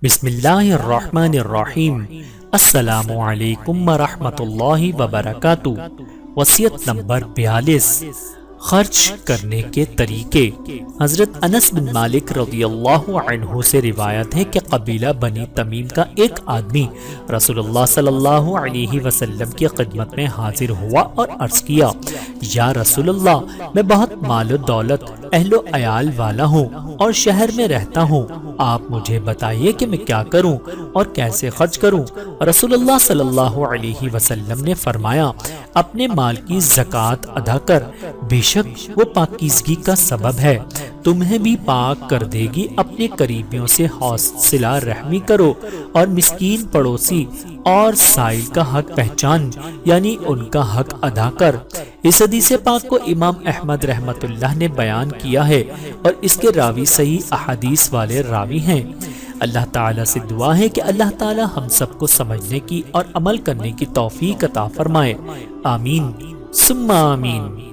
بسم اللہ الرحمن الرحیم۔ السلام علیکم ورحمۃ اللہ وبرکاتہ۔ وصیت نمبر 42، خرچ کرنے کے طریقے۔ حضرت انس بن مالک رضی اللہ عنہ سے روایت ہے کہ قبیلہ بنی تمیم کا ایک آدمی رسول اللہ صلی اللہ علیہ وسلم کی خدمت میں حاضر ہوا اور عرض کیا، یا رسول اللہ، میں بہت مال و دولت، اہل و عیال والا ہوں اور شہر میں رہتا ہوں، آپ مجھے بتائیے کہ میں کیا کروں اور کیسے خرچ کروں؟ رسول اللہ صلی اللہ علیہ وسلم نے فرمایا، اپنے مال کی زکوٰۃ ادا کر، بے شک وہ پاکیزگی کا سبب ہے، تمہیں بھی پاک کر دے گی۔ اپنے قریبیوں سے حوصلہ رحمی کرو اور مسکین، پڑوسی اور سائل کا حق پہچان، یعنی ان کا حق ادا کر۔ اس حدیث پاک کو امام احمد رحمۃ اللہ نے بیان کیا ہے اور اس کے راوی صحیح احادیث والے راوی ہیں۔ اللہ تعالیٰ سے دعا ہے کہ اللہ تعالیٰ ہم سب کو سمجھنے کی اور عمل کرنے کی توفیق عطا فرمائے۔ آمین ثم آمین۔